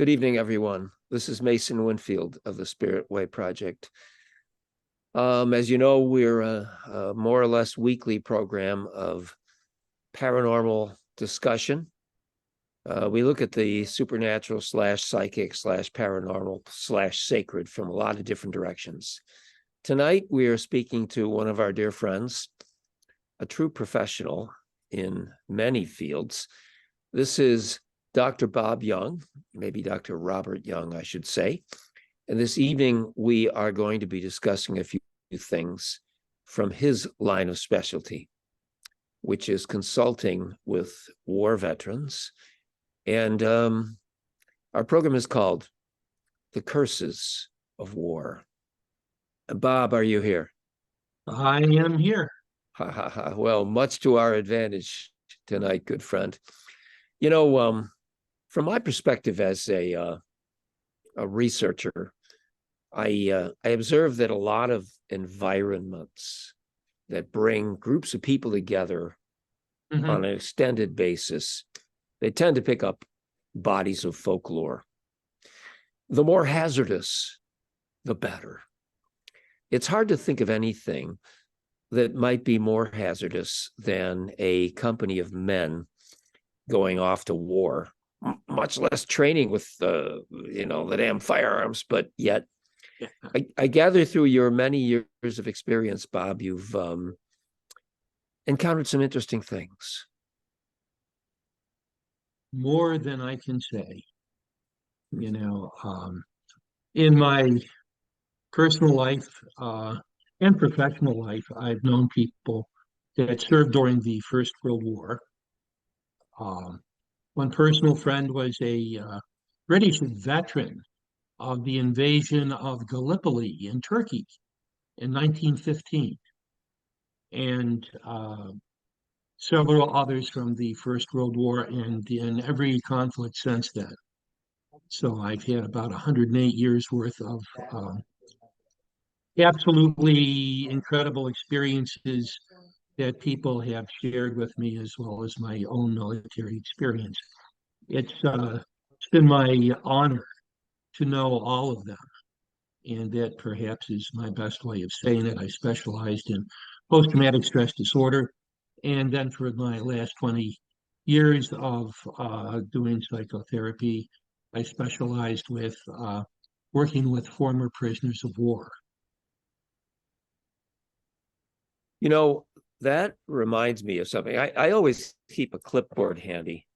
Good evening, everyone. This is Mason Winfield of the Spirit Way Project. As you know, we're a more or less weekly program of paranormal discussion. We look at the supernatural slash psychic slash paranormal slash sacred from a lot of different directions. Tonight, we are speaking to one of our dear friends, a true professional in many fields. This is Dr. Bob Young, maybe Dr. Robert Young, I should say. And this evening, we are going to be discussing a few things from his line of specialty, which is consulting with war veterans. And our program is called The Curses of War. Bob, are you here? I am here. Well, much to our advantage tonight, good friend. You know, from my perspective as a researcher, I observe that a lot of environments that bring groups of people together on an extended basis, they tend to pick up bodies of folklore. The more hazardous, the better. It's hard to think of anything that might be more hazardous than a company of men going off to war, much less training with the damn firearms. But yet, I gather through your many years of experience, Bob, you've encountered some interesting things. More than I can say. In my personal life and professional life, I've known people that served during the First World War. One personal friend was a British veteran of the invasion of Gallipoli in Turkey in 1915, and several others from the First World War and in every conflict since then. So I've had about 108 years worth of absolutely incredible experiences that people have shared with me, as well as my own military experience. It's been my honor to know all of them, and that perhaps is my best way of saying it. I specialized in post-traumatic stress disorder, and then for my last 20 years of doing psychotherapy, I specialized with working with former prisoners of war. You know, that reminds me of something. I always keep a clipboard handy.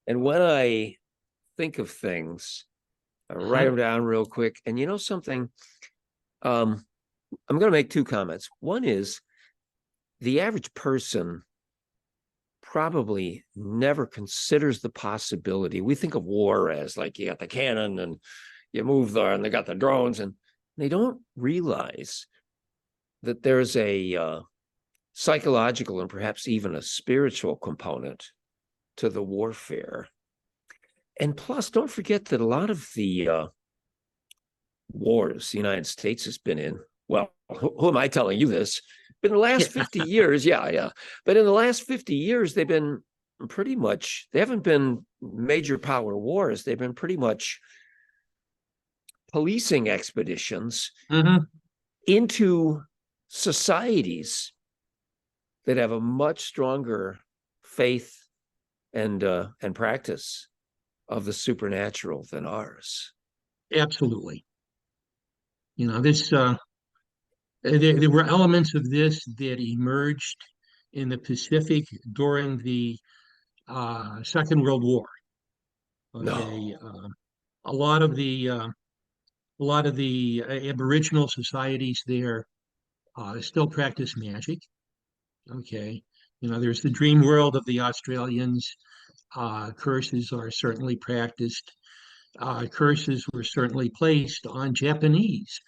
And when I think of things, I write them down real quick. And you know something? I'm going to make two comments. One is the average person probably never considers the possibility. We think of war as like you got the cannon and you move there and they got the drones, and they don't realize that there's a psychological and perhaps even a spiritual component to the warfare. And plus, don't forget that a lot of the wars the United States has been in, well, who am I telling you this? But in the last 50 years, yeah. But in the last 50 years, they've been pretty much, they haven't been major power wars. They've been pretty much policing expeditions into societies that have a much stronger faith and practice of the supernatural than ours. Absolutely. This there were elements of this that emerged in the Pacific during the Second World War. Okay, no. A lot of the Aboriginal societies there still practice magic. Okay, there's the dream world of the Australians. Curses are certainly practiced. Curses were certainly placed on Japanese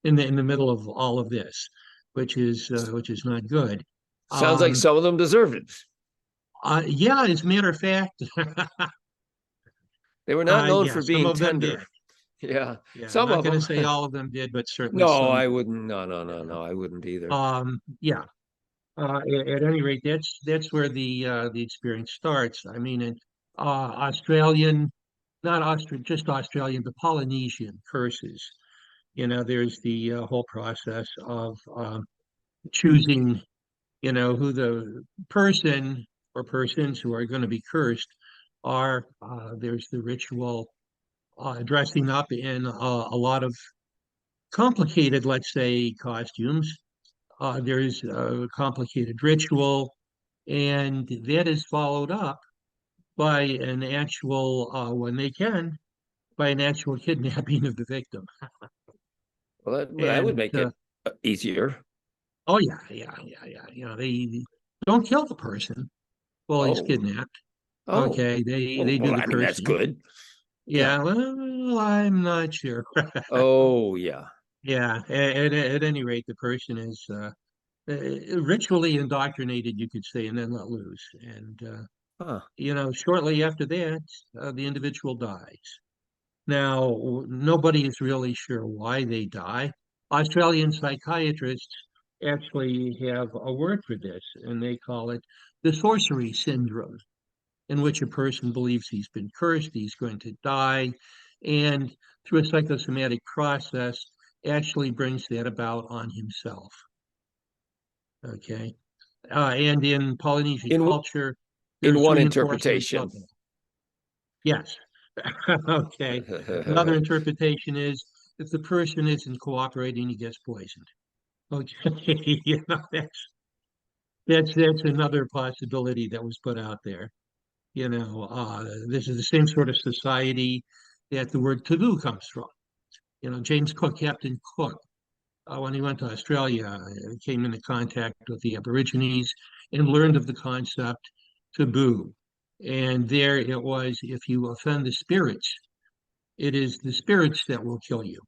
in the middle of all of this, which is not good. Sounds like some of them deserved it. Yeah, as a matter of fact, they were not known for being tender. Yeah, some I'm not going to say all of them did, but certainly no, some I wouldn't. No, I wouldn't either. Yeah. At any rate, that's where the experience starts. I mean, an Australian not just Australian, the Polynesian curses. There's the whole process of choosing, who the person or persons who are going to be cursed are. There's the ritual dressing up in a lot of complicated, let's say, costumes. There's a complicated ritual, and that is followed up by an actual, when they can, by an actual kidnapping of the victim. Well, that would And make it easier. oh yeah, yeah, yeah, yeah. They don't kill the person while he's Oh, kidnapped. oh, Okay, they do well, the I mean, that's cursing. good. Yeah. Yeah, well, I'm not sure. Oh, yeah. Yeah, at any rate, the person is ritually indoctrinated, you could say, and then let loose. And Huh. shortly after that, the individual dies. Now, nobody is really sure why they die. Australian psychiatrists actually have a word for this, and they call it the sorcery syndrome, in which a person believes he's been cursed, he's going to die, and through a psychosomatic process, actually brings that about on himself. Okay. And in Polynesian In culture, in there's one reinforcement. interpretation. Okay. Yes. Okay. Another interpretation is if the person isn't cooperating, he gets poisoned. Okay. That's another possibility that was put out there. This is the same sort of society that the word taboo comes from. James Cook, Captain Cook, when he went to Australia, came into contact with the Aborigines and learned of the concept taboo. And there it was, if you offend the spirits, it is the spirits that will kill you.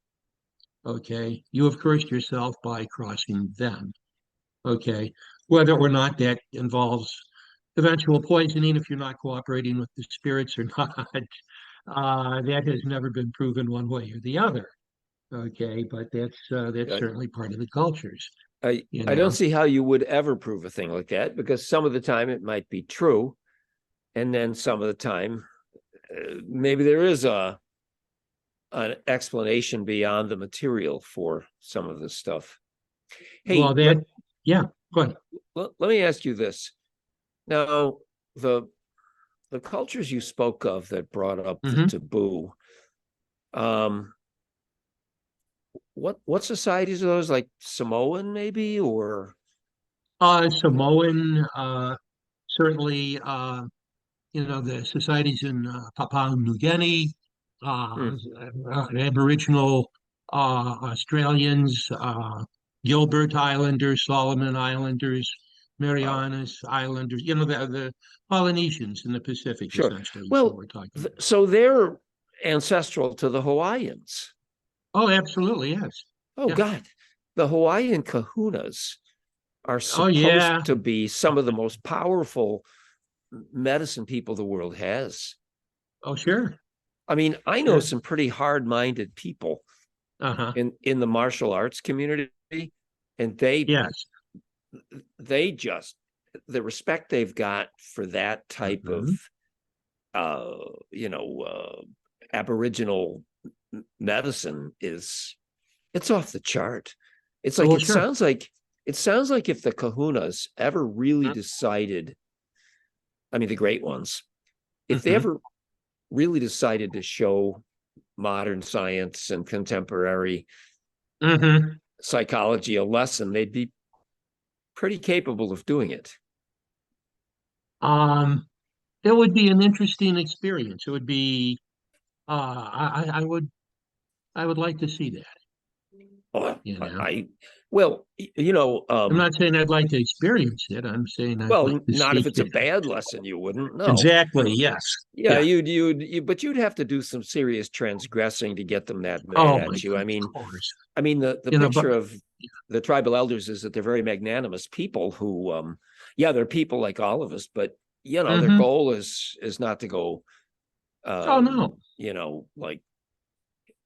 Okay. You have cursed yourself by crossing them. Okay. Whether or not that involves eventual poisoning if you're not cooperating with the spirits or not, that has never been proven one way or the other. Okay. But that's I, certainly part of the cultures, you I don't know. see how you would ever prove a thing like that because some of the time it might be true, and then some of the time maybe there is an explanation beyond the material for some of this stuff. Hey, Well, yeah, go ahead. let me ask you this. Now, the the cultures you spoke of that brought up the Hmm. taboo, um, what societies are those? Like Samoan, maybe, or Samoan, certainly, the societies in Papua New Guinea, hmm, Aboriginal Australians, Gilbert Islanders, Solomon Islanders, wow, Marianas Islanders, the Polynesians in the Pacific, sure. essentially, is what Well, we're talking about. so they're ancestral to the Hawaiians. Oh, absolutely, yes. Oh Yeah. God, the Hawaiian kahunas are Oh, supposed yeah. to be some of the most powerful medicine people the world has. Oh, sure. I mean, I know Sure. some pretty hard-minded people Uh-huh. in the martial arts community, and Yes. they just the respect they've got for that type of Mhm. uh you know uh aboriginal medicine is it's off the chart. It's Oh, like well, sure. it sounds like if the kahunas ever really decided, I mean the great ones, if they Mm-hmm. ever really decided to show modern science and contemporary Mm-hmm. psychology a lesson, they'd be pretty capable of doing it. Um, it would be an interesting experience. It would be, I would like to see that, Oh, you know. well, I'm not saying I'd like to experience it. I'm saying I'd like well, to not see if it's a it. bad lesson, you wouldn't. No. Exactly. Yes. Yeah, Yeah. but you'd have to do some serious transgressing to get them that mad Oh my at you. God, of course. I mean, the But picture of the tribal elders is that they're very magnanimous people who, yeah, they're people like all of us, but their hmm. goal is not to go, Oh no. like,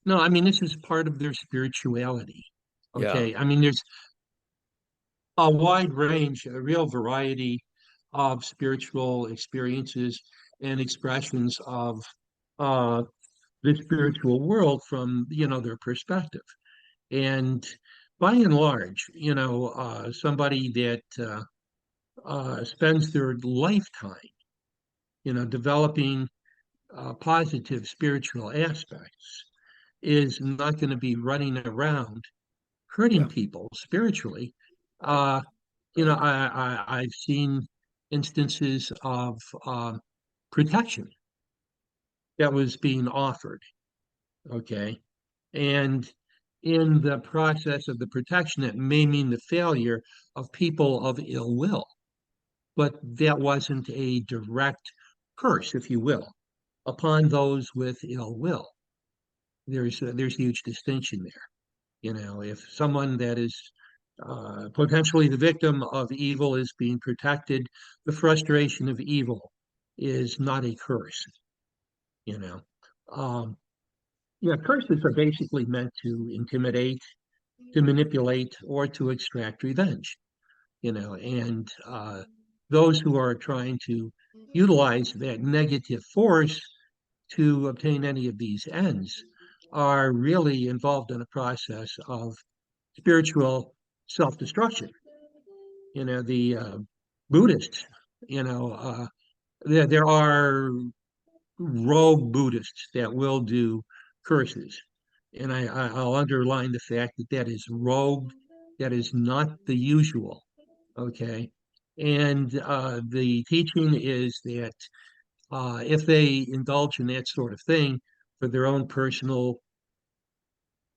No, I mean this is part of their spirituality. yeah, Okay. I mean, there's a wide range, a real variety of spiritual experiences and expressions of the spiritual world from, their perspective. And by and large, somebody that spends their lifetime, developing positive spiritual aspects is not going to be running around hurting Yeah. people spiritually. Uh, I've seen instances of protection that was being offered. Okay. And in the process of the protection, it may mean the failure of people of ill will, but that wasn't a direct curse, if you will, upon those with ill will. There's a huge distinction there. If someone that is potentially the victim of evil is being protected, the frustration of evil is not a curse. You know, um, yeah, curses are basically meant to intimidate, to manipulate, or to extract revenge. And those who are trying to utilize that negative force to obtain any of these ends are really involved in a process of spiritual self-destruction. The Buddhists, there are rogue Buddhists that will do curses. And I'll underline the fact that that is rogue, that is not the usual. Okay. And the teaching is that if they indulge in that sort of thing for their own personal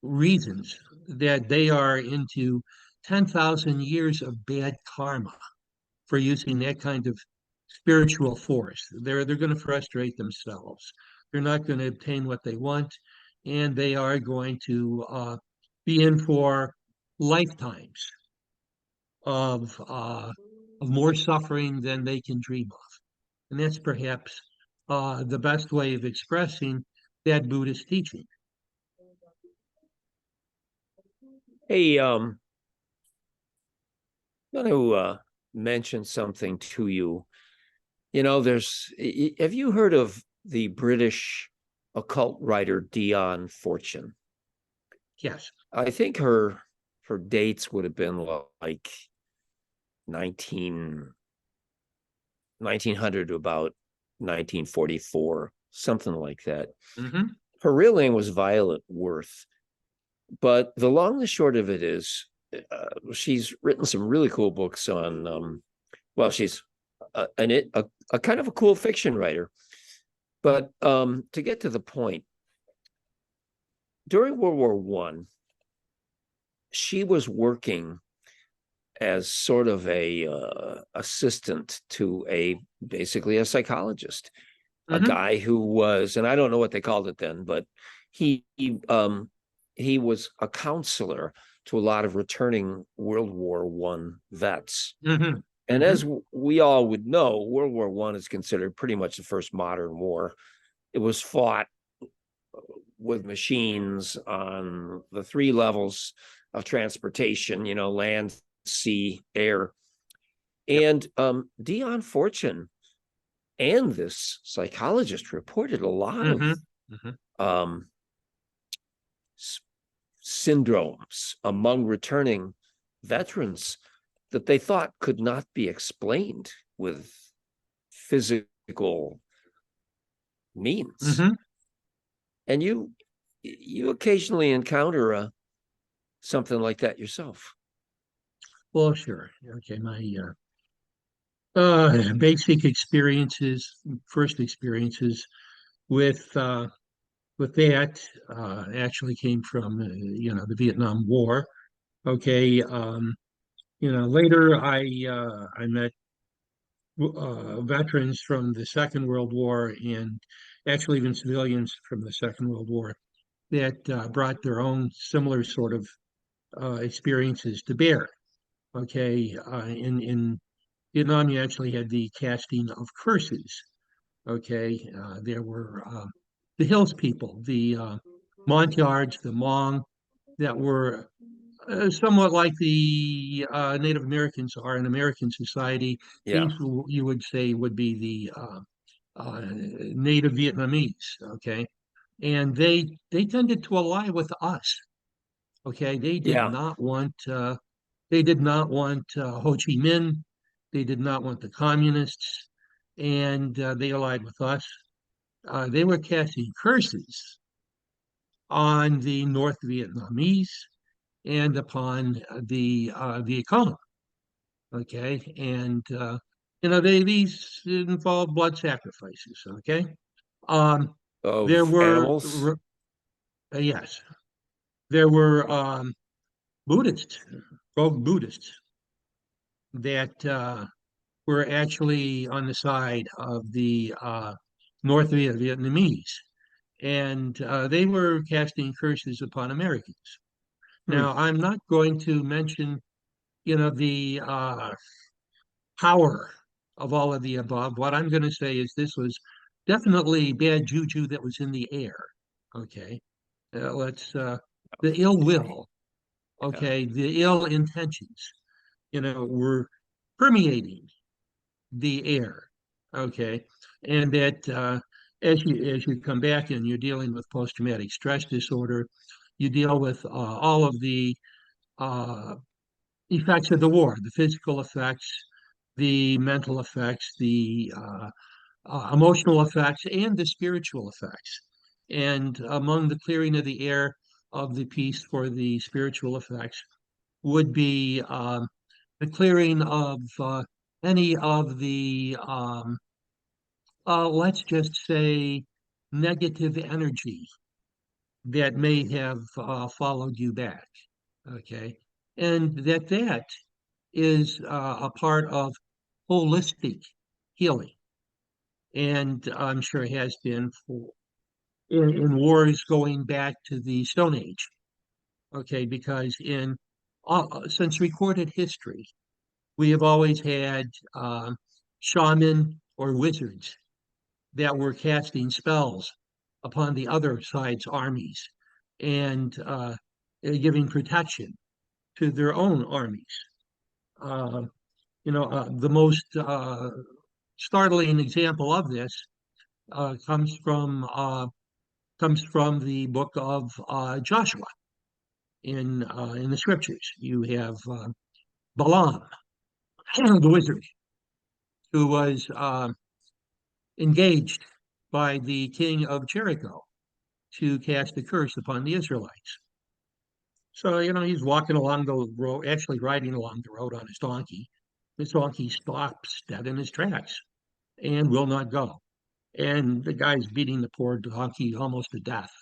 reasons, that they are into 10,000 years of bad karma for using that kind of spiritual force. They're going to frustrate themselves. They're not going to obtain what they want, and they are going to be in for lifetimes of more suffering than they can dream of. And that's perhaps the best way of expressing that Buddhist teaching. Hey, I'm going to mention something to you. Have you heard of the British occult writer Dion Fortune? Yes. I think her dates would have been like 1900 to about 1944, something like that. Hmm. Her real name was Violet Worth, but the long and the short of it is, she's written some really cool books on. She's a kind of a cool fiction writer. But to get to the point, during World War One, she was working as sort of a assistant to basically a psychologist, a Hmm. guy who was, and I don't know what they called it then, but he he was a counselor to a lot of returning World War One vets. Hmm. And Hmm. as we all would know, World War One is considered pretty much the first modern war. It was fought with machines on the three levels of transportation, land, sea, air. Yep. And Dion Fortune and this psychologist reported a lot of Hmm. Hmm. um, syndromes among returning veterans that they thought could not be explained with physical means. Hmm. And you occasionally encounter something like that yourself. Well, sure. Okay, my basic experiences, first experiences with that actually came from the Vietnam War. Okay, later I met veterans from the Second World War and actually even civilians from the Second World War that brought their own similar sort of experiences to bear. Okay, in Vietnam, you actually had the casting of curses. Okay, there were the Hills people, the Montyards, the Hmong, that were somewhat like the Native Americans are in American society. Yeah. These you would say would be the Native Vietnamese. Okay, and they tended to ally with us. Okay, Yeah. they did not want Ho Chi Minh, they did not want the communists, and they allied with us. They were casting curses on the North Vietnamese and upon the Viet Cong. Okay, and these involve blood sacrifices. Okay, um, there Of were animals. yes, there were Buddhists, rogue Buddhists that were actually on the side of the Vietnamese, and they were casting curses upon Americans. Hmm. Now, I'm not going to mention, the power of all of the above. What I'm going to say is this was definitely bad juju that was in the air. Okay. Let's the ill Okay. will, Yeah. okay, the ill intentions, were permeating the air. Okay. And that as you come back and you're dealing with post-traumatic stress disorder, you deal with all of the uh, effects of the war, the physical effects, the mental effects, the emotional effects, and the spiritual effects. And among the clearing of the air of the piece for the spiritual effects would be the clearing of any of the, let's just say, negative energy that may have followed you back. Okay. And that is a part of holistic healing. And I'm sure it has been in wars going back to the Stone Age. Okay, because in since recorded history, we have always had shaman or wizards that were casting spells upon the other side's armies and giving protection to their own armies. Uh, the most startling example of this uh, comes from uh, comes from the book of Joshua in the scriptures. You have Balaam, the wizard, who was engaged by the king of Jericho to cast a curse upon the Israelites. So, he's walking along the road, actually riding along the road on his donkey. His donkey stops dead in his tracks and will not go. And the guy's beating the poor donkey almost to death.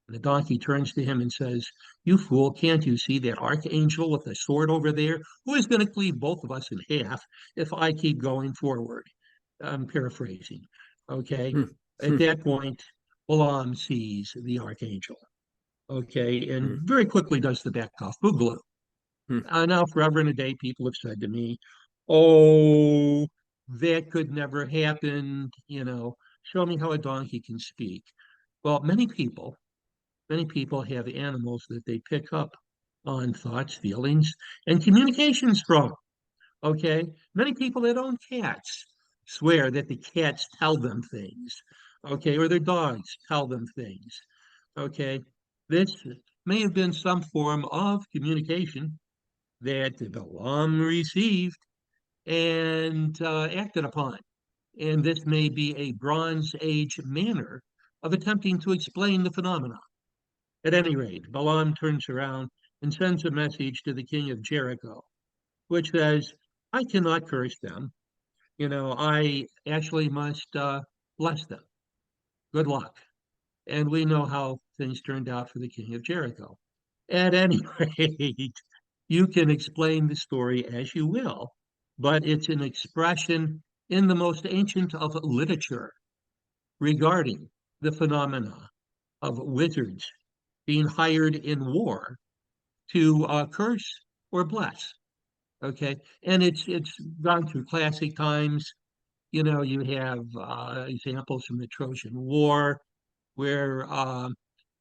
And the donkey turns to him and says, "You fool, can't you see that archangel with a sword over there who is going to cleave both of us in half if I keep going forward?" I'm paraphrasing. Okay. Hmm. At Hmm. that point, Balaam sees the archangel. Okay. And Hmm. very quickly does the back off boogaloo. Hmm. Now, forever and a day, people have said to me, "Oh, that could never happen. Show me how a donkey can speak." Well, many people have animals that they pick up on thoughts, feelings, and communications from. Okay. Many people that own cats swear that the cats tell them things. Okay. Or their dogs tell them things. Okay. This may have been some form of communication that the Balaam received and acted upon. And this may be a Bronze Age manner of attempting to explain the phenomena. At any rate, Balaam turns around and sends a message to the king of Jericho, which says, "I cannot curse them. I actually must bless them. Good luck." And we know how things turned out for the king of Jericho. At any rate, you can explain the story as you will, but it's an expression in the most ancient of literature regarding the phenomena of wizards being hired in war to curse or bless. Okay, and it's gone through classic times. You have examples from the Trojan War where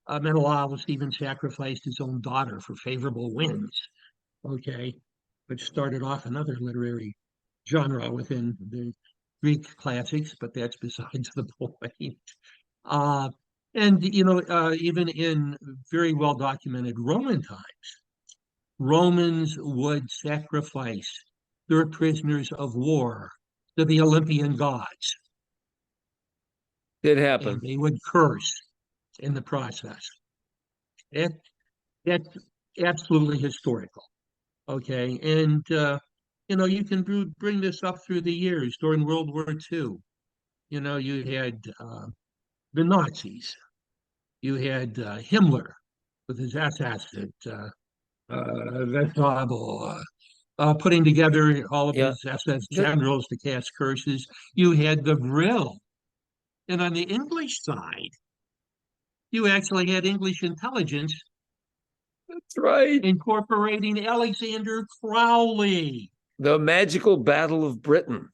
Menelaus even sacrificed his own daughter for favorable winds. Okay, which started off another literary genre within the Greek classics, but that's besides the point. Uh, And even in very well documented Roman times, Romans would sacrifice their prisoners of war to the Olympian gods, Did and happen. they would curse in the process. That, that's absolutely historical. Okay. And, you can bring this up through the years. During World War II, you had the Nazis, you had Himmler with his SS at Westfalen, putting together all of Yeah. his SS The, generals to cast curses. You had the Vril. And on the English side, you actually had English intelligence that's right. incorporating Alexander Crowley. The magical battle of Britain.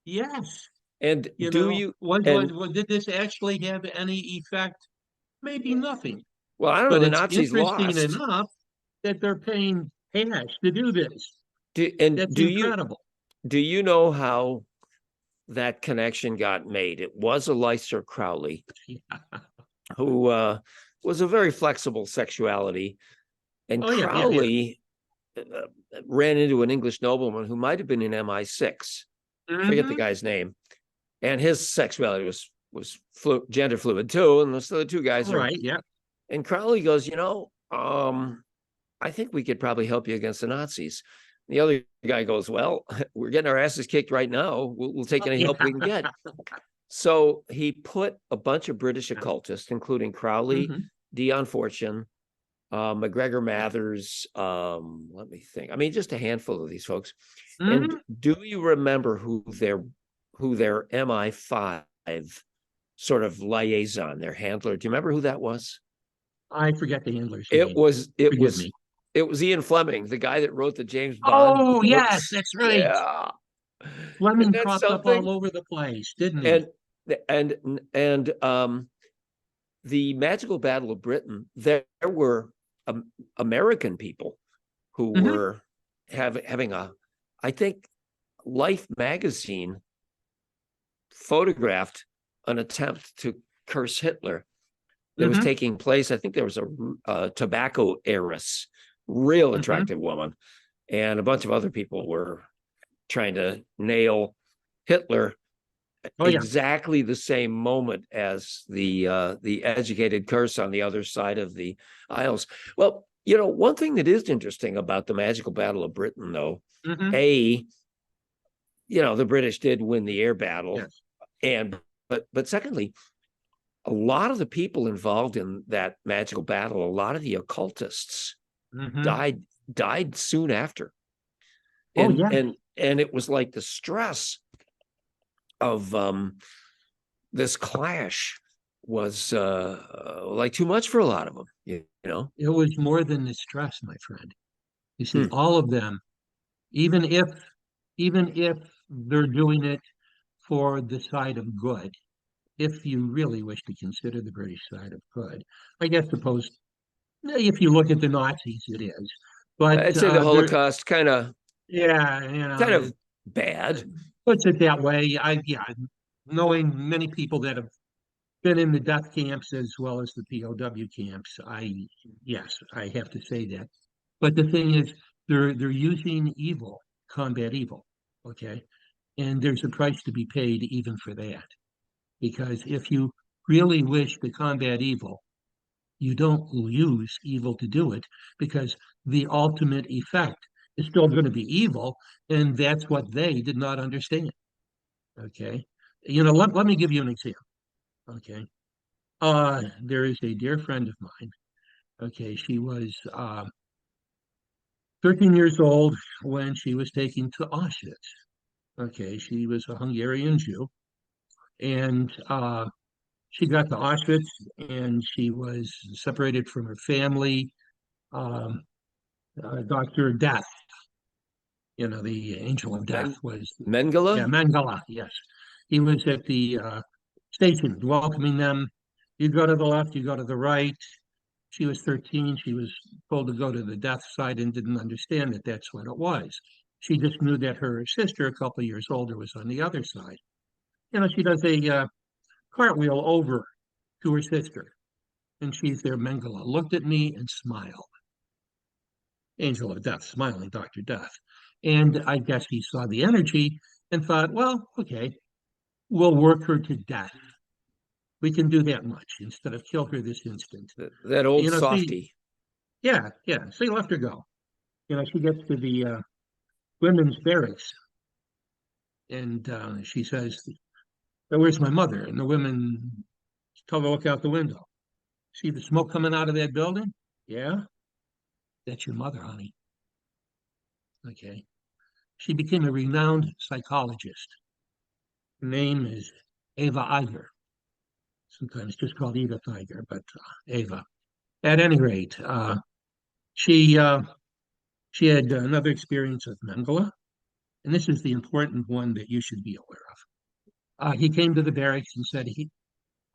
Yes, And do you and did this actually have any effect? Maybe nothing. well, I don't know, But the it's Nazis interesting lost. enough that they're paying cash to do this. And That's incredible. do you know how that connection got made? It was a Leicester Crowley who was a very flexible sexuality, and Oh, yeah, yeah, yeah. Crowley ran into an English nobleman who might have been in MI6. Forget the Hmm. guy's name, and his sexuality was gender fluid too. And so the two guys are. Right, yeah. And Crowley goes, I think we could probably help you against the Nazis. The other guy goes, well, we're getting our asses kicked right now. We'll take Oh, any yeah. help we can get. So he put a bunch of British occultists, including Crowley, Hmm. Dion Fortune, McGregor Mathers. Let me think. I mean, just a handful of these folks. And Hmm. do you remember who their MI5 sort of liaison, their handler? Do you remember who that was? I forget the handler's It name. was it Forgive was me. it was Ian Fleming, the guy that wrote the James Bond Oh, yes, books. that's right. Yeah. Isn't Fleming that cropped up all something? over the place, didn't he? And and the Magical Battle of Britain, there were American people who Hmm. were having a, I think, Life magazine photographed an attempt to curse Hitler that was Hmm. taking place. I think there was a tobacco heiress, real Hmm. attractive woman, and a bunch of other people were trying to nail Hitler Oh, yeah. exactly the same moment as the educated curse on the other side of the aisles. Well, one thing that is interesting about the Magical Battle of Britain, though, Hmm. a the British did win the air battle, Yes. and but secondly, a lot of the people involved in that magical battle, a lot of the occultists Hmm. died soon after, Oh, and yeah. it was like the stress of this clash was like too much for a lot of them, It was more than the stress, my friend. You see, Hmm. all of them, even if even if they're doing it for the side of good, if you really wish to consider the British side of good, I guess suppose if you look at the Nazis, it is. But I'd say the there, Holocaust yeah, kind it of bad. puts it that way. Yeah, knowing many people that have been in the death camps as well as the POW camps, yes, I have to say that. But the thing is, they're using evil, combat evil. Okay, and there's a price to be paid even for that. Because if you really wish to combat evil, you don't use evil to do it because the ultimate effect is still going to be evil, and that's what they did not understand. Okay, let me give you an example. Okay, there is a dear friend of mine. Okay, she was 13 years old when she was taken to Auschwitz. Okay, she was a Hungarian Jew, and she got to Auschwitz, and she was separated from her family. Um, Dr. Death, the angel of death Men was, yeah, Mengele. Mangala, yes. He was at the station welcoming them. You go to the left, you go to the right. She was 13. She was told to go to the death side and didn't understand that that's what it was. She just knew that her sister, a couple of years older, was on the other side. She does a cartwheel over to her sister, and she's there. Mengele looked at me and smiled. Angel of Death, smiling Dr. Death. And I guess he saw the energy and thought, well, okay, we'll work her to death. We can do that much instead of kill her this instant. That old You know, see, softy. yeah, yeah. So he left her go. You know, she gets to the women's barracks and she says, "Oh, where's my mother?" And the women tell her to look out the window. See the smoke coming out of that building? Yeah, that's your mother, honey. Okay. She became a renowned psychologist. Her name is Ava Iger. Sometimes just called Edith Iger, but Ava. At any rate, she she had another experience with Mengele, and this is the important one that you should be aware of. He came to the barracks and said,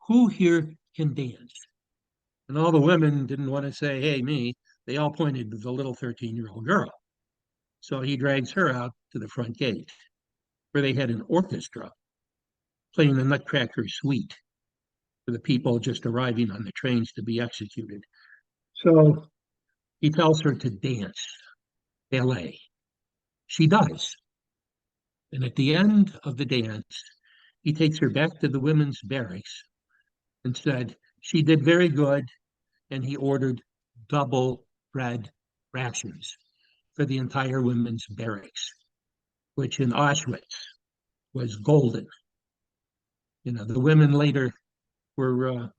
"Who here can dance?" And all the women didn't want to say, "Hey, me." They all pointed to the little 13-year-old girl. So he drags her out to the front gate, where they had an orchestra playing the Nutcracker Suite for the people just arriving on the trains to be executed. So he tells her to dance ballet. She does. And at the end of the dance, he takes her back to the women's barracks and said she did very good, and he ordered double bread rations for the entire women's barracks, which in Auschwitz was golden. You know, the women later were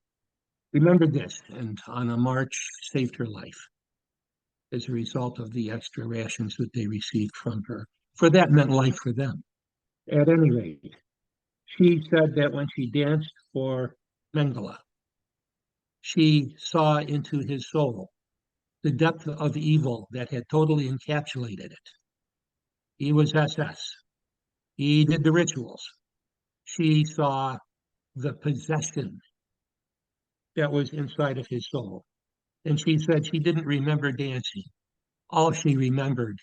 remembered this, and on a march saved her life as a result of the extra rations that they received from her. For that meant life for them. At any rate, she said that when she danced for Mengele, she saw into his soul the depth of evil that had totally encapsulated it. He was SS. He did the rituals. She saw the possession that was inside of his soul. And she said she didn't remember dancing. All she remembered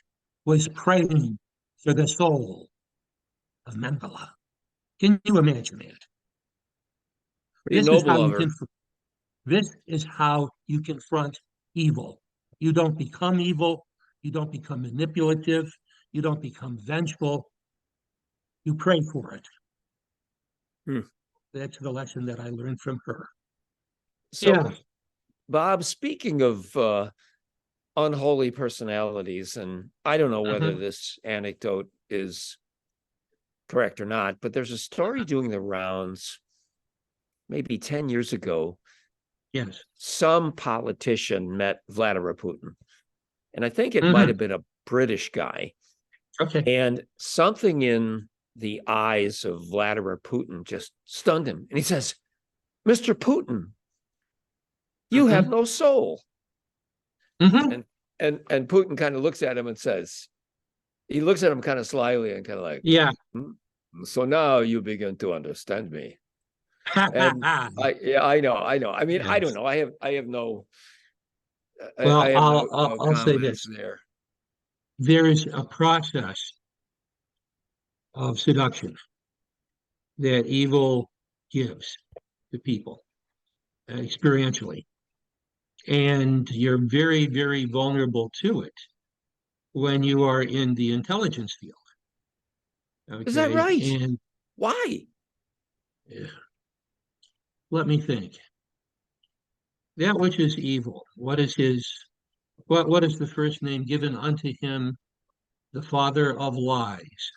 was praying for the soul of Mengele. Can you imagine that? Pretty This is noble how of you her. can this is how you confront evil. You don't become evil, you don't become manipulative, you don't become vengeful. You pray for it. Hmm. That's the lesson that I learned from her. So, Yeah. Bob, speaking of unholy personalities, and I don't know whether Mhm. this anecdote is correct or not, but there's a story doing the rounds maybe 10 years ago. Yes. Some politician met Vladimir Putin, and I think it might Hmm. have been a British guy. Okay. And something in the eyes of Vladimir Putin just stunned him. And he says, "Mr. Putin, you have Hmm. no soul." Hmm. And and Putin kind of looks at him and says, he looks at him kind of slyly and kind of like, Yeah. "Hmm, so now you begin to understand me." And I know, I know. I mean, I don't Yes. know. I have no, I Well, have no I'll say comments this. there. There is a process of seduction that evil gives to people experientially, and you're very, very vulnerable to it when you are in the intelligence field. Is that Okay, right? and Why? uh, let me think. That which is evil. What is his? What is the first name given unto him? The father of lies.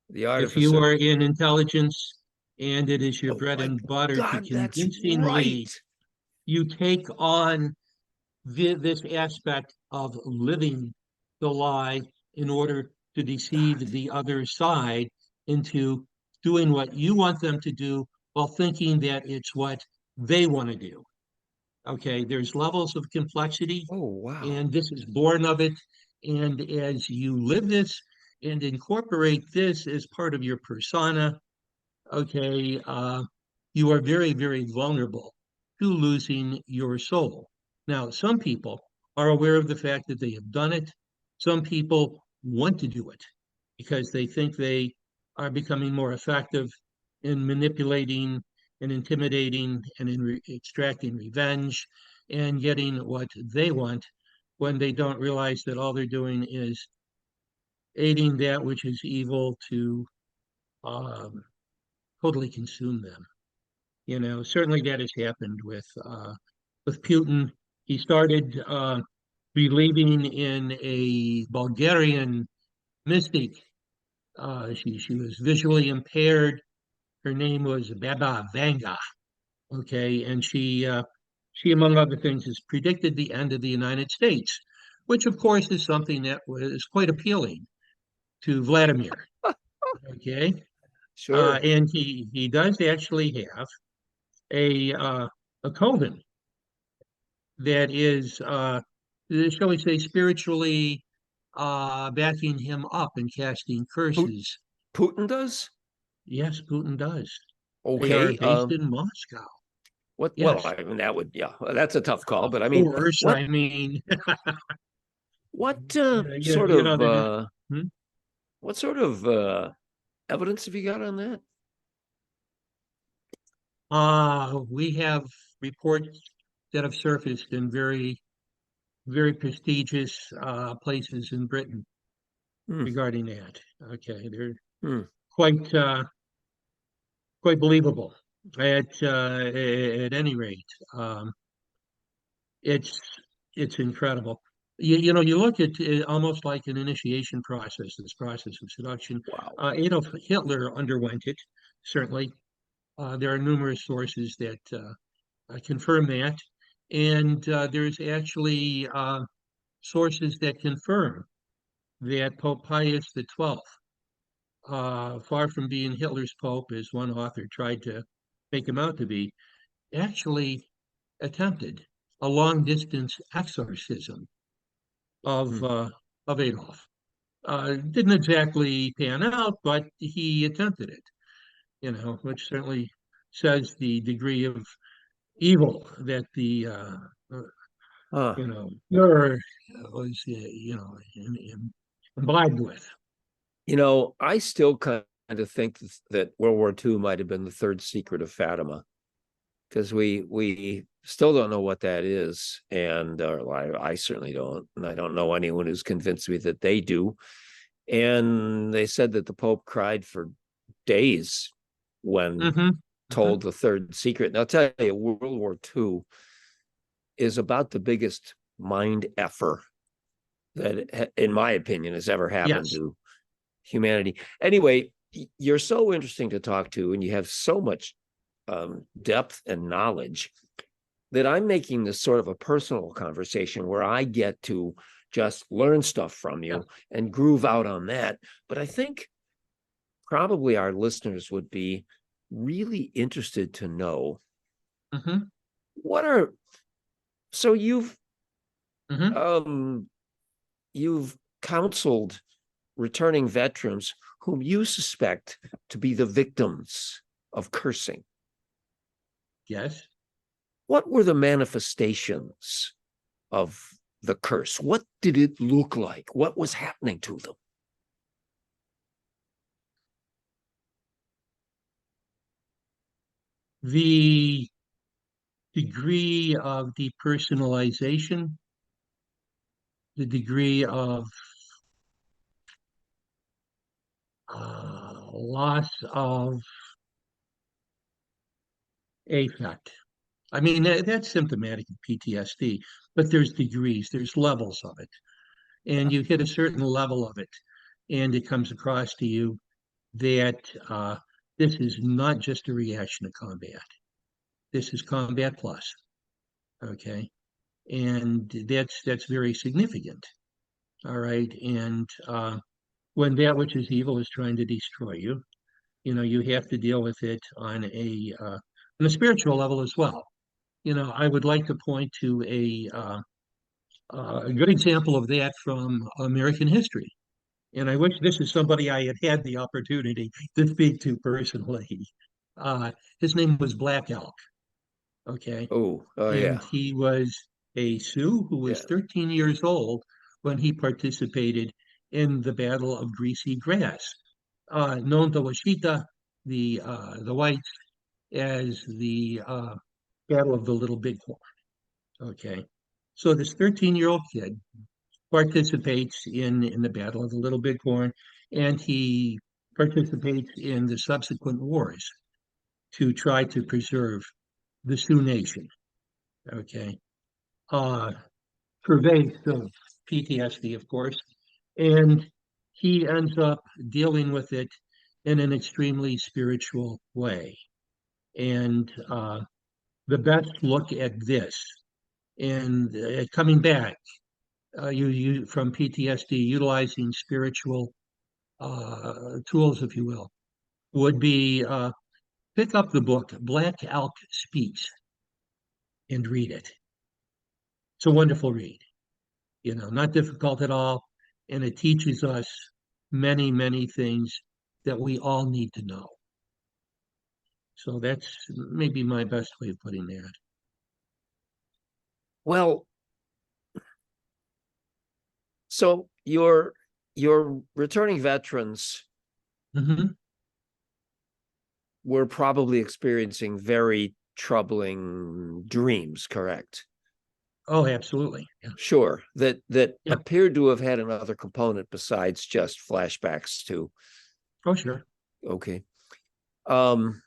The If you artificer. are in intelligence and it is your Oh bread my and butter to God, that's convincingly right. you take on this aspect of living the lie in order to deceive God. the other side into doing what you want them to do while thinking that it's what they want to do. Okay, there's levels of complexity, Oh wow. and this is born of it. And as you live this and incorporate this as part of your persona, okay, you are very, very vulnerable to losing your soul. Now, some people are aware of the fact that they have done it. Some people want to do it because they think they are becoming more effective in manipulating and intimidating and extracting revenge and getting what they want when they don't realize that all they're doing is aiding that which is evil to um, totally consume them. Certainly that has happened with Putin. He started believing in a Bulgarian mystic. She was visually impaired. Her name was Baba Vanga. Okay, and she, among other things, has predicted the end of the United States, which of course is something that was quite appealing to Vladimir. Okay, Sure. and he does actually have a coven that is, shall we say, spiritually backing him up and casting Pu- curses. Putin does? Yes, Putin does. They are Okay. based in Moscow. Well, Yes, I mean, that would, yeah, well, that's a tough call, of but I mean, course. what, I mean, what, they're just. Hmm? what sort of, evidence have you got on that? We have reports that have surfaced in very, very prestigious places in Britain Hmm, regarding that. Okay, they're hmm. quite quite believable. At any rate, um, it's it's incredible. You look at it almost like an initiation process. This process of seduction. Wow. Adolf Hitler underwent it. Certainly, there are numerous sources that confirm that, and there's actually sources that confirm that Pope Pius XII, far from being Hitler's pope, as one author tried to make him out to be, actually attempted a long distance exorcism of Hmm. uh, of Adolf. Didn't exactly pan out, but he attempted it. Which certainly says the degree of evil that the uh, Huh. Führer was imbibed with. I still kind of think that World War II might have been the third secret of Fatima, because we still don't know what that is, and I certainly don't, and I don't know anyone who's convinced me that they do. And they said that the Pope cried for days when Hmm. Hmm. told the third secret. And I'll tell you, World War II is about the biggest mind effer that, in my opinion, has ever happened Yes. to humanity. Anyway, you're so interesting to talk to, and you have so much depth and knowledge that I'm making this sort of a personal conversation where I get to just learn stuff from Yeah. you and groove out on that. But I think probably our listeners would be really interested to know Hmm. what are so Hmm. um you've counseled returning veterans whom you suspect to be the victims of cursing. Yes. What were the manifestations of the curse? What did it look like? What was happening to them? The degree of depersonalization, the degree of loss of affect. I mean, that's symptomatic of PTSD, but there's degrees, there's levels of it. And you hit a certain level of it, and it comes across to you that this is not just a reaction to combat. This is combat plus. Okay. And that's very significant. All right. And when that which is evil is trying to destroy you, you have to deal with it on a spiritual level as well. I would like to point to a good example of that from American history. And I wish this is somebody I had had the opportunity to speak to personally. Uh, his name was Black Elk. Okay. Oh And yeah, he was a Sioux who was yeah. 13 years old when he participated in the Battle of Greasy Grass, known to Washita, the whites, as the Battle of the Little Bighorn. Okay. So this 13-year-old kid participates in the Battle of the Little Bighorn, and he participates in the subsequent wars to try to preserve the Sioux Nation. Okay. Uh, Pervasive PTSD, of course, and he ends up dealing with it in an extremely spiritual way. And the best look at this and coming back, you from PTSD, utilizing spiritual tools, if you will, would be pick up the book Black Elk Speaks and read it. It's a wonderful read, not difficult at all, and it teaches us many, many things that we all need to know. So that's maybe my best way of putting that. Well, so your returning veterans Hmm. were probably experiencing very troubling dreams, correct? Oh, absolutely. Yeah. Sure, that Yeah. appeared to have had another component besides just flashbacks to, Oh, sure. okay. Um,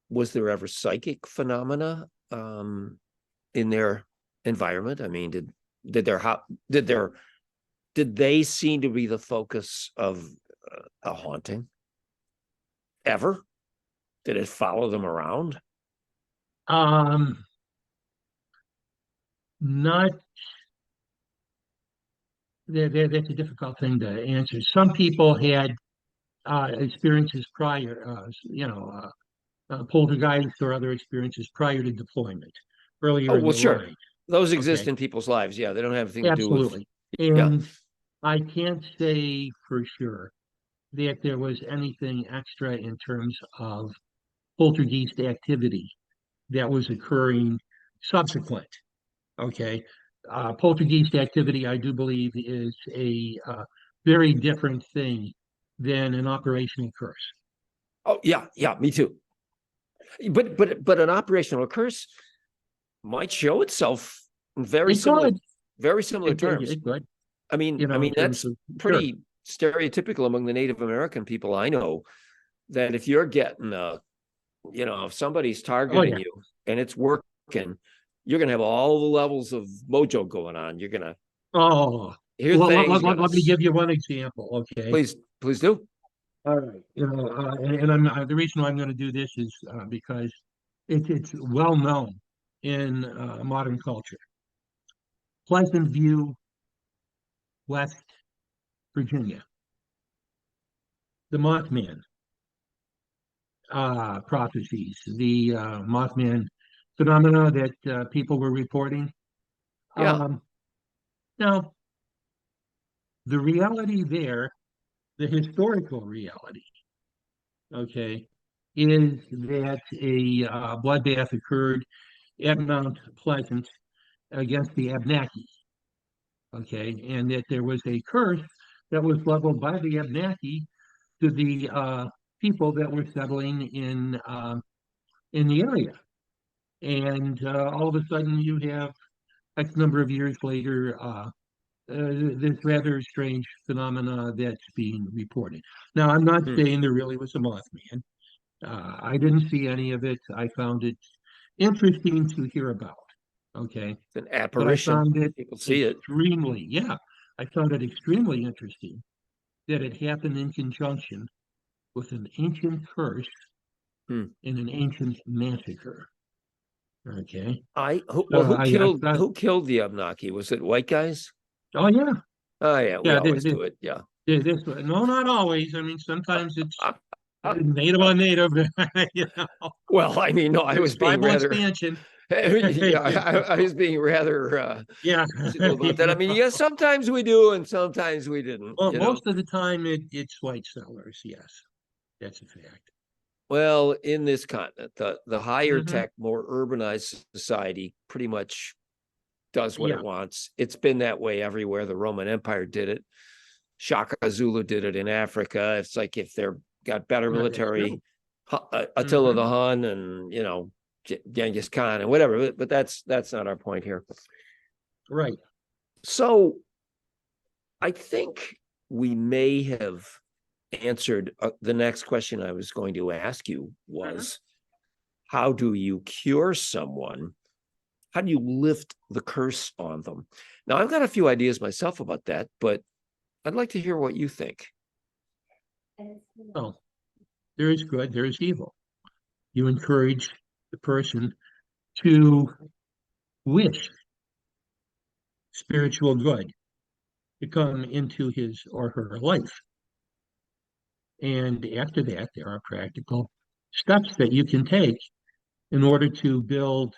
was there ever psychic phenomena in their environment? I mean, did their how did they seem to be the focus of a haunting ever? Did it follow them around? Um, Not that's a difficult thing to answer. Some people had experiences prior, poltergeist or other experiences prior to deployment, Oh, earlier in well, the sure. line. Those exist Okay, in people's lives. Yeah, they don't have anything to do with, absolutely. yeah. And I can't say for sure that there was anything extra in terms of poltergeist activity that was occurring subsequent. Okay. Poltergeist activity, I do believe, is a very different thing than an operational curse. Oh, yeah, yeah, me too. But an operational curse might show itself in It could, very similar terms. it could, I in mean terms that's of, sure. pretty stereotypical among the Native American people I know, that if you're getting if somebody's Oh, targeting yeah. you and it's working, you're gonna have all the levels of mojo going on. You're gonna Oh, hear things, you're gonna let me give you one example. Okay. please do. All right. And the reason why I'm going to do this is because it's well known in modern culture. Pleasant View, West Virginia, the Mothman prophecies, the Mothman phenomena that people were reporting. Yeah. Um, Now, the reality there, the historical reality, okay, is that a bloodbath occurred at Mount Pleasant against the Abenaki, okay, and that there was a curse that was leveled by the Abenaki to the people that were settling in the area. And all of a sudden, you have X number of years later, this rather strange phenomena that's being reported. Now, I'm not Hmm. saying there really was a Mothman. I didn't see any of it. I found it interesting to hear about. Okay. It's an But I apparition. found it People see it. yeah, I found it extremely interesting that it happened in conjunction with an ancient curse Hmm. and an ancient massacre. Okay. Well, So I thought, who killed the Abnaki? Was it white guys? oh, yeah. Oh yeah, we Yeah, always do it. Yeah. no, not always. I mean, sometimes it's native on native. You know, Well, I mean, no, I there's was being tribal rather, expansion. yeah, I was being rather Yeah, physical about that. I you mean, know. yeah, sometimes we do, and sometimes we didn't. Well, most of the time it's white settlers. Yes, that's a fact. Well, in this continent, the higher Hmm. tech, more urbanized society pretty much does what it Yeah, wants. It's been that way everywhere. The Roman Empire did it. Shaka Zulu did it in Africa. It's like if they're got better that's true. military Attila Hmm. the Hun and, Genghis Khan and whatever, but that's not our point here. Right. So I think we may have answered the next question I was going to ask you Hmm. was, how do you cure someone? How do you lift the curse on them? Now, I've got a few ideas myself about that, but I'd like to hear what you think. Well, there is good, there is evil. You encourage the person to wish spiritual good to come into his or her life. And after that, there are practical steps that you can take in order to build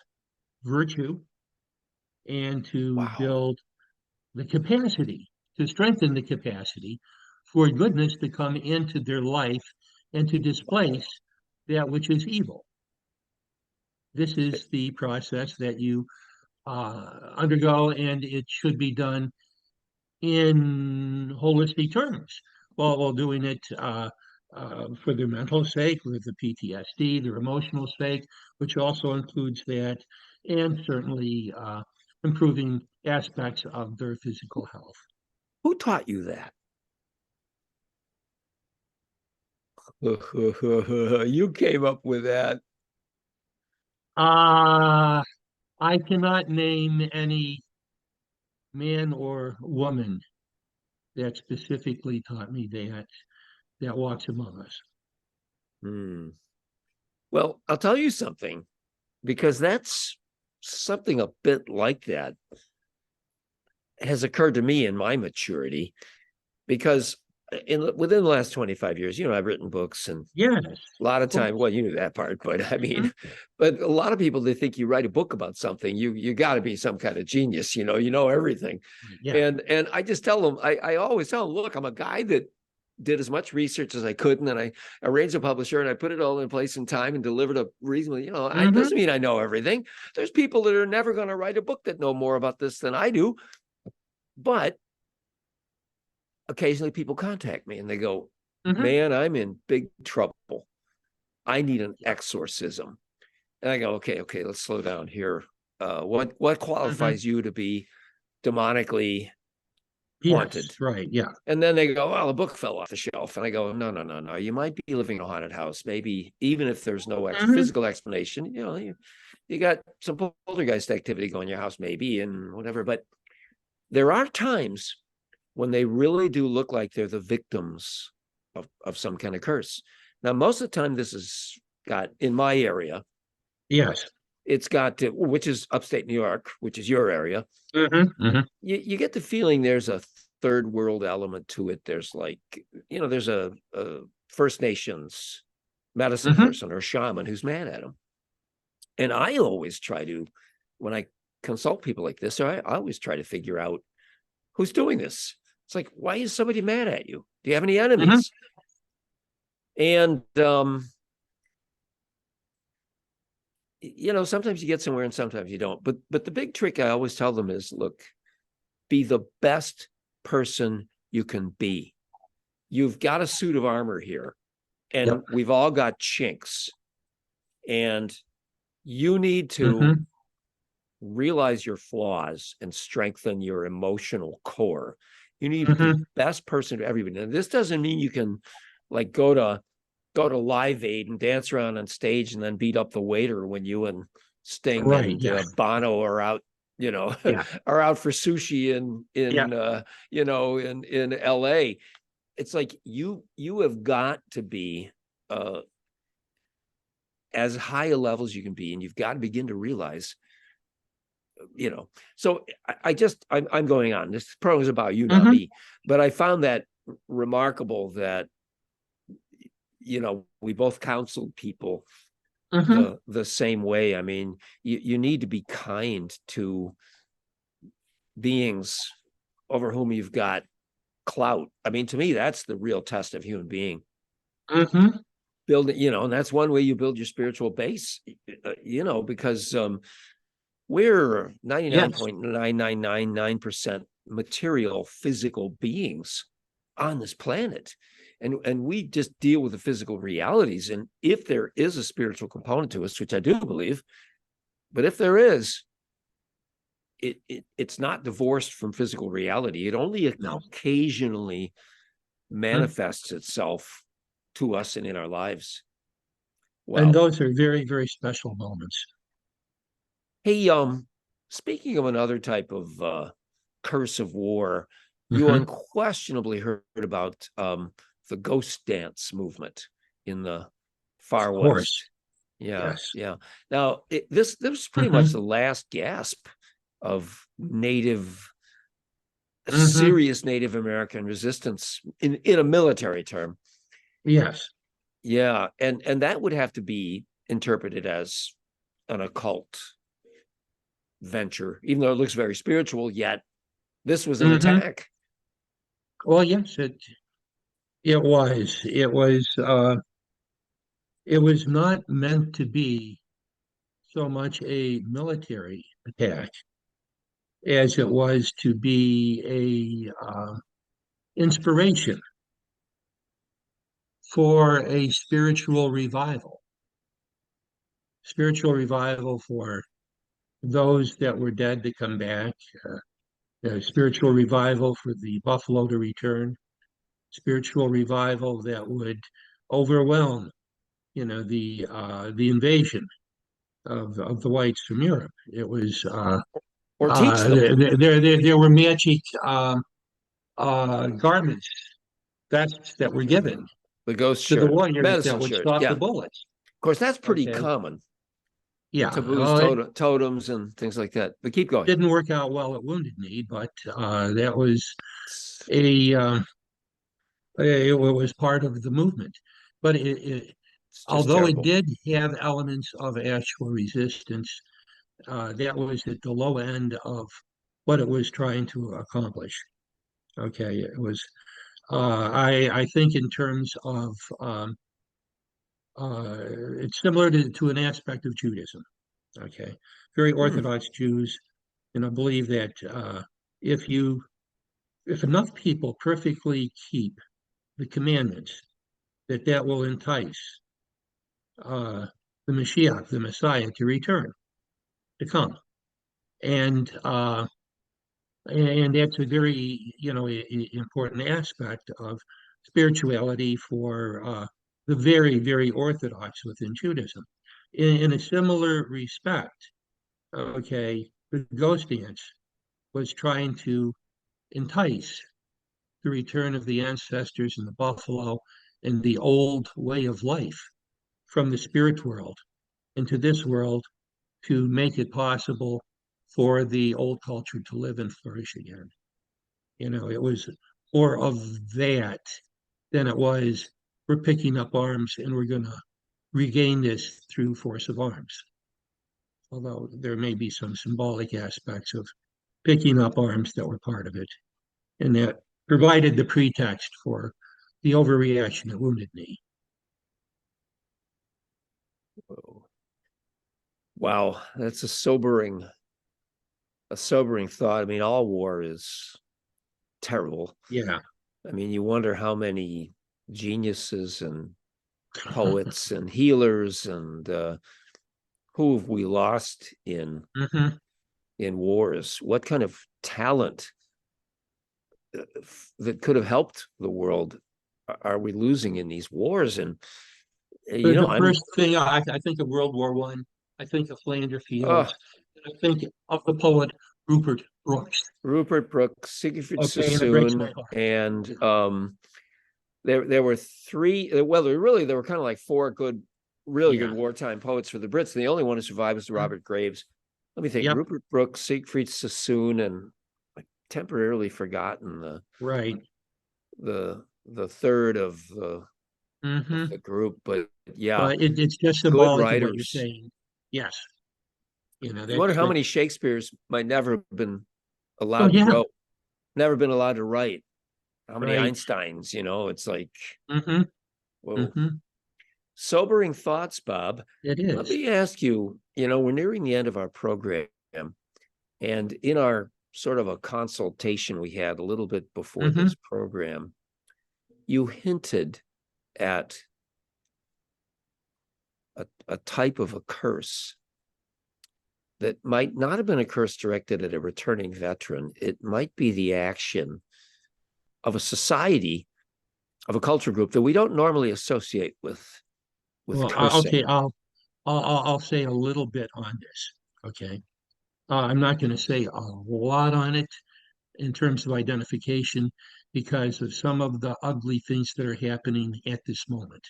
virtue and to Wow. build the capacity, to strengthen the capacity for goodness to come into their life and to displace that which is evil. This is the process that you undergo, and it should be done in holistic terms while doing it for their mental sake, with the PTSD, their emotional sake, which also includes that, and certainly improving aspects of their physical health. Who taught you that? You came up with that. Uh, I cannot name any man or woman that specifically taught me that walks among us. Hmm. Well, I'll tell you something, because that's something a bit like that has occurred to me in my maturity. Because within the last 25 years, I've written books, and Yes, a lot of of time, well, you knew that part, but I course. mean, but a lot of people, they think you write a book about something, you got to be some kind of genius, you know everything. Yeah. And I just tell them, I always tell them, look, I'm a guy that did as much research as I could, and then I arranged a publisher, and I put it all in place in time and delivered a reasonably, it Hmm. doesn't mean I know everything. There's people that are never going to write a book that know more about this than I do. But occasionally people contact me and they go, Hmm. man, I'm in big trouble. I need an exorcism. And I go, okay, let's slow down here. What Hmm. qualifies you to be demonically Yes, haunted? right. Yeah. And then they go, well, the book fell off the shelf. And I go, no. You might be living in a haunted house. Maybe even if there's no Hmm. physical explanation, you got some poltergeist activity going in your house, maybe, and whatever. But there are times when they really do look like they're the victims of some kind of curse. Now, most of the time, this is got in my area. Yes. It's got to, which is upstate New York, which is your area. Hmm. Hmm. You get the feeling there's a third world element to it. There's like, there's a First Nations medicine Hmm. person or shaman who's mad at him. And I always try to, when I consult people like this, I always try to figure out who's doing this. It's like, why is somebody mad at you? Do you have any Hmm. enemies? And sometimes you get somewhere and sometimes you don't. But the big trick I always tell them is, look, be the best person you can be. You've got a suit of armor here, and Yep. we've all got chinks. And you need to Hmm. realize your flaws and strengthen your emotional core. You need to be the Hmm. best person to everybody. And this doesn't mean you can like go to Live Aid and dance around on stage and then beat up the waiter when you and Sting Right. and Yes. Bono are out, Yeah. are out for sushi Yeah. in LA. It's like you have got to be as high a level as you can be, and you've got to begin to realize, So I'm going on. This program is about you, not Hmm. me. But I found that remarkable that we both counseled people Hmm. the same way. I mean, you need to be kind to beings over whom you've got clout. I mean, to me, that's the real test of human being. Hmm. Build it, and that's one way you build your spiritual base, because we're Yes. 99.9999% material physical beings. on this planet. And we just deal with the physical realities. And if there is a spiritual component to us, which I do believe, but if there is, it's not divorced from physical reality. It only No. occasionally manifests itself to us and in our lives. And Wow. those are very, very special moments. Hey, speaking of another type of curse of war, you Hmm. unquestionably heard about the ghost dance movement in the Of far course. west. Yeah, Yes. yeah. Now, this was pretty much Hmm. the last gasp of Hmm. serious Native American resistance in a military term. Yes. Yeah, and that would have to be interpreted as an occult venture, even though it looks very spiritual, yet this was an Hmm. attack. Well, yes, it was. It was not meant to be so much a military attack as it was to be a inspiration for a spiritual revival for those that were dead to come back, a spiritual revival for the buffalo to return, spiritual revival that would overwhelm, the invasion of the whites from Europe. It was Or teach them. there were magic garments that were given The ghost to the shirt, warriors that medicine would shirt. stop Yeah, the of bullets. course, that's pretty Okay, common. yeah, Taboos, totems, and things like that. But keep going. didn't work out well at Wounded Knee, but that was a it was part of the movement. But It's just although it terrible. did have elements of actual resistance, that was at the low end of what it was trying to accomplish. Okay, it was. I think in terms of it's similar to an aspect of Judaism. Okay, very Hmm. Orthodox Jews, believe that if you if enough people perfectly keep the commandments, that will entice uh, the Mashiach, the Messiah, to return, to come, and uh, and that's a very important aspect of spirituality for the very, very Orthodox within Judaism. In a similar respect, okay, the ghost dance was trying to entice the return of the ancestors and the buffalo and the old way of life from the spirit world into this world to make it possible for the old culture to live and flourish again. It was more of that than it was we're picking up arms and we're going to regain this through force of arms. Although there may be some symbolic aspects of picking up arms that were part of it, and that provided the pretext for the overreaction at Wounded Knee. Wow, that's a sobering thought. I mean, all war is terrible. Yeah. I mean, you wonder how many geniuses and poets and healers and who have we lost Hmm. in wars? What kind of talent that could have helped the world are we losing in these wars? And The I'm first thing I think of World War One. I think of Flanders uh, Fields. And I think of the poet Rupert Brooks. Rupert Brooks, Siegfried Okay, and it breaks my Sassoon, heart. and there were three. Well, there were kind of like four really good Yeah. wartime poets for the Brits. And the only one who survived was Robert Graves. Let me think: Yep. Rupert Brooks, Siegfried Sassoon, and I temporarily forgotten Right. the third of Hmm. the group. But yeah, But it's just good symbolic of what you're writers. saying. Yes. You wonder how That's. many Shakespeare's might never have been Oh allowed to yeah. wrote, never been allowed to write. How many Right. Einsteins? It's like, Hmm. whoa. Hmm. Sobering thoughts, Bob. It Let is. me ask you, we're nearing the end of our program. And in our sort of a consultation we had a little bit before Hmm. this program, you hinted at a type of a curse that might not have been a curse directed at a returning veteran. It might be the action of a society, of a culture group that we don't normally associate with Well, cursing. okay, I'll say a little bit on this. Okay, I'm not going to say a lot on it in terms of identification because of some of the ugly things that are happening at this moment.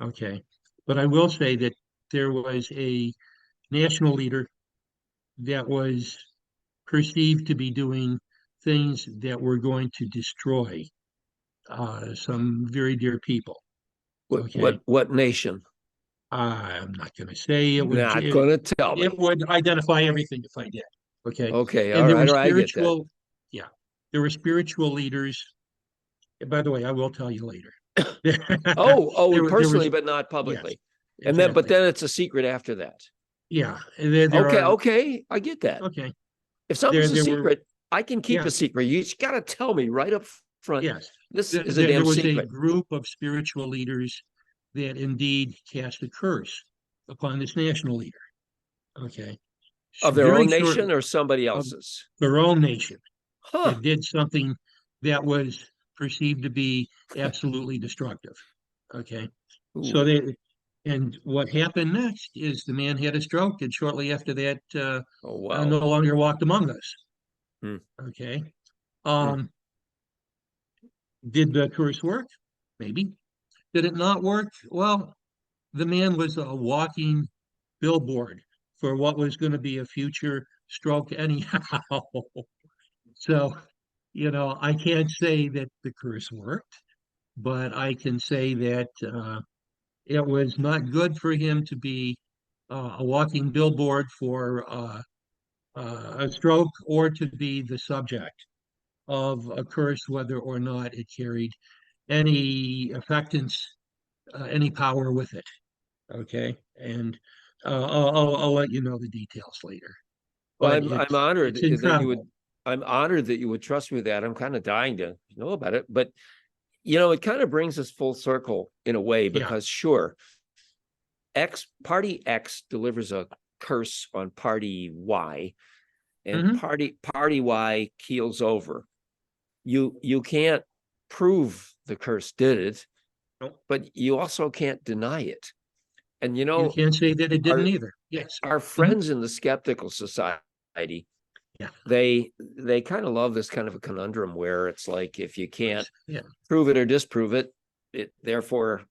Okay, but I will say that there was a national leader that was perceived to be doing things that were going to destroy some very dear people. Okay, What nation? I'm not going to say it would. Not gonna tell It me. would identify everything if I did. Okay, Okay, and there were all right, I get that. yeah, there were spiritual leaders. By the way, I will tell you later. There Personally, was but not yes, publicly. And then, but exactly. then it's a secret after that. Yeah, and there Okay, are okay, I get that. okay. If something's a There were secret, I can keep yeah, a secret. You just got to tell me right up front. yes. This is a There damn was a secret. group of spiritual leaders that indeed cast a curse upon this national leader. Okay, Of their very own short nation or somebody of else's? their own nation Huh. that did something that was perceived to be absolutely destructive. Okay, so Ooh. they and what happened next is the man had a stroke, and shortly after that, Oh, no wow. longer walked among us. Hmm. Okay, Hmm. um, did the curse work? Maybe. Did it not work? Well, the man was a walking billboard for what was going to be a future stroke, anyhow. So, I can't say that the curse worked, but I can say that it was not good for him to be a walking billboard for a stroke or to be the subject of a curse, whether or not it carried any affectance, any power with it. Okay, and I'll let you know the details later. Well, But I'm it's honored that you incredible. would. I'm honored that you would trust me with that. I'm kind of dying to know about it, but it kind of brings us full circle in a way Yeah. because sure, party X delivers a curse on party Y, and Hmm. party Y keels over. You can't prove the curse did it, but you also can't deny it. And You can't say that it didn't our either. Yes. our Hmm. friends in the skeptical society, Yeah. they kind of love this kind of a conundrum where it's like if you can't Yeah. prove it or disprove it, it therefore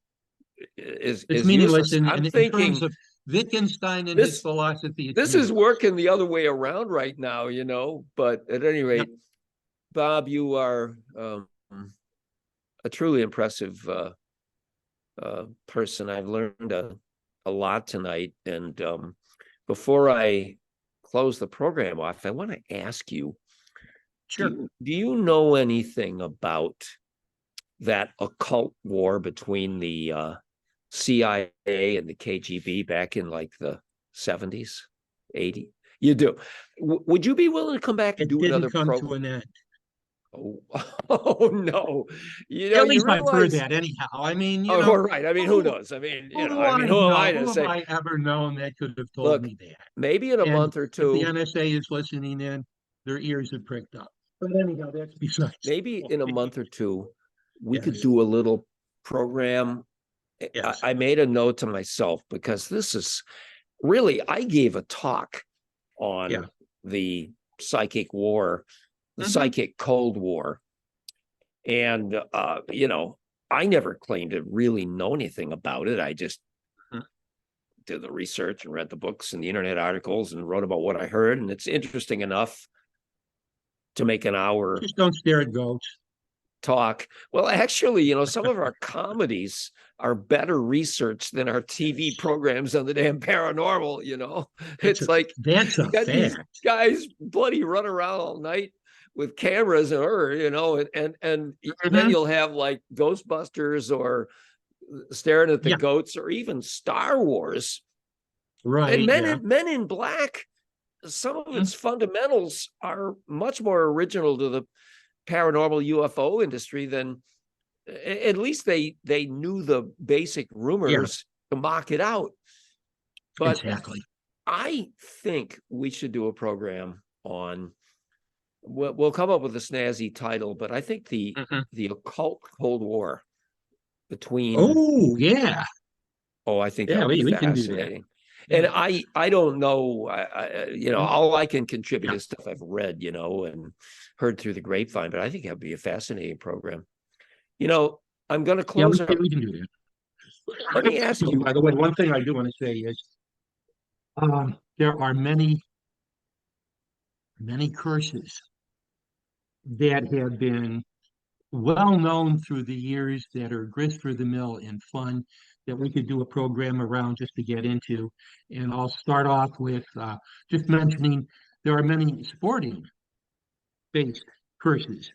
It's is meaningless useless. in, I'm in terms thinking of Wittgenstein and his this philosophy, it's this is meaningless. working the other way around right now, but at any Yep. rate, Bob, you are a truly impressive person. I've learned a lot tonight. And before I close the program off, I want to ask you, Sure. do you know anything about that occult war between the CIA and the KGB back in like the 70s, 80s? You do. Would you be willing to come back and It do didn't another come to an end. Oh, oh no. At You least I've heard realize, that anyhow. I mean, oh, all right. I mean, who who knows? I mean, who do I I mean, who am know? I to Who have say, I ever known that could have told look, me that? maybe in a And month or if the two, NSA is listening in, their ears have pricked up. But anyhow, that's besides maybe the in a point. month or two, we could Yes, do a little program. yes. I made a note to myself because this is really, I gave a talk Yeah. on the psychic war, the Hmm. psychic Cold War. And, I never claimed to really know anything about it. I just did the research and read the books and the internet articles and wrote about what I heard. And it's interesting enough to make an hour Just don't stare at goats. talk. Well, actually, some of our comedies are better researched than our TV programs on the damn paranormal. That's a It's like that's you a got these fact. guys bloody run around all night with cameras and then Hmm. you'll have like Ghostbusters or staring at the Yeah. goats or even Star Wars and Right. Yeah. Men in Black. Some of Mhm. its fundamentals are much more original to the paranormal UFO industry than at least they knew the basic Yeah, rumors to mock it out. But exactly. I think we should do a program on. We'll come up with a snazzy title, but I think Mhm. the occult Cold War between. Oh, yeah. Oh, I think that Yeah, would be we can do that. fascinating. And Yeah. I don't know, And all I can contribute yeah, is stuff I've read, and heard through the grapevine, but I think that'd be a fascinating program. You know, I'm going to yeah, close our, we can do that. let me ask By you, the way, one thing I do want to say is there are many curses that have been well known through the years that are grist for the mill and fun that we could do a program around just to get into. And I'll start off with just mentioning there are many sporting based curses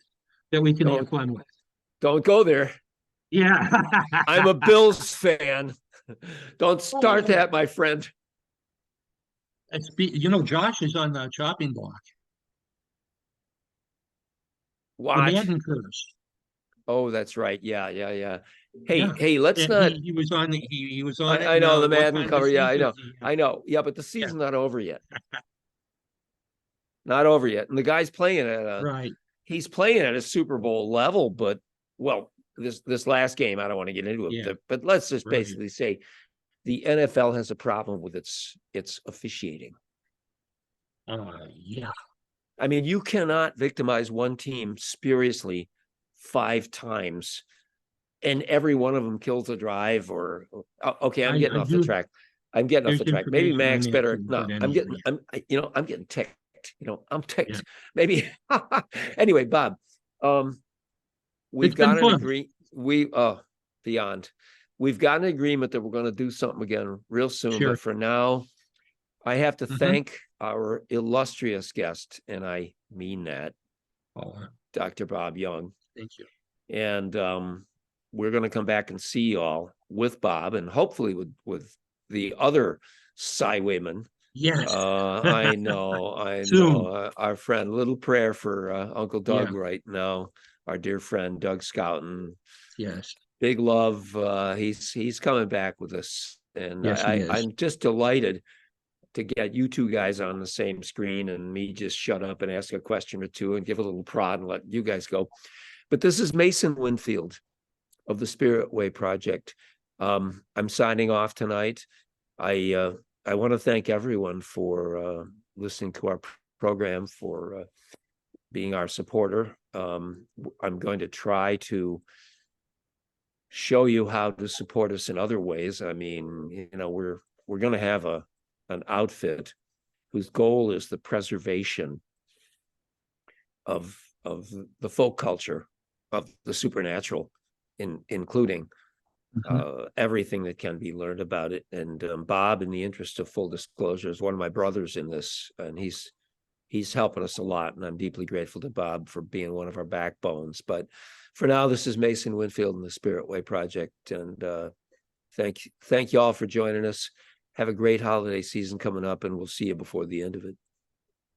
that we can have don't, fun with. don't go there. Yeah. I'm a Bills fan. Don't start Oh, that, my friend. Josh is on the chopping block. The What? Madden curse. Oh, that's right. Yeah, yeah, yeah. Yeah. Hey, let's And not. he was on he was on it I know now the one Madden time this cover. Yeah, I season. know. I know. Yeah, but the Yeah, season's not over yet. Not over yet. And the guy's playing at a right. he's playing at a Super Bowl level, but well, this last game, I don't want to get into it, Yeah, but let's just right. basically say the NFL has a problem with its officiating. Yeah. I mean, you cannot victimize one team spuriously 5 times and every one of them kills a drive or okay, I'm getting I off the do. track. I'm getting off There's the track. Maybe information on Max that better. too, No, but anyway, I'm getting ticked. I'm yeah. ticked. Maybe anyway, Bob. Um, It's we've been got an fun. agree. Beyond. We've got an agreement that we're going to do something again real soon. Sure. But for now, I have to Hmm. thank our illustrious guest, and I mean that, Oh, Dr. Bob Young. thank you. And we're going to come back and see you all with Bob and hopefully with the other Highwayman. Yes. I know. Soon. Our friend, little prayer for Uncle Yeah. Doug right now. Our dear friend Doug Scouten. Yes. Big love. He's coming back with us, and Yes, he is. I'm just delighted to get you two guys on the same screen and me just shut up and ask a question or two and give a little prod and let you guys go. But this is Mason Winfield of the Spirit Way Project. I'm signing off tonight. I want to thank everyone for listening to our program, for being our supporter. I'm going to try to show you how to support us in other ways. I mean, we're going to have an outfit whose goal is the preservation of the folk culture of the supernatural, including Mhm. everything that can be learned about it. And Bob, in the interest of full disclosure, is one of my brothers in this, and he's helping us a lot. And I'm deeply grateful to Bob for being one of our backbones. But for now, this is Mason Winfield and the Spirit Way Project. And thank you all for joining us. Have a great holiday season coming up, and we'll see you before the end of it.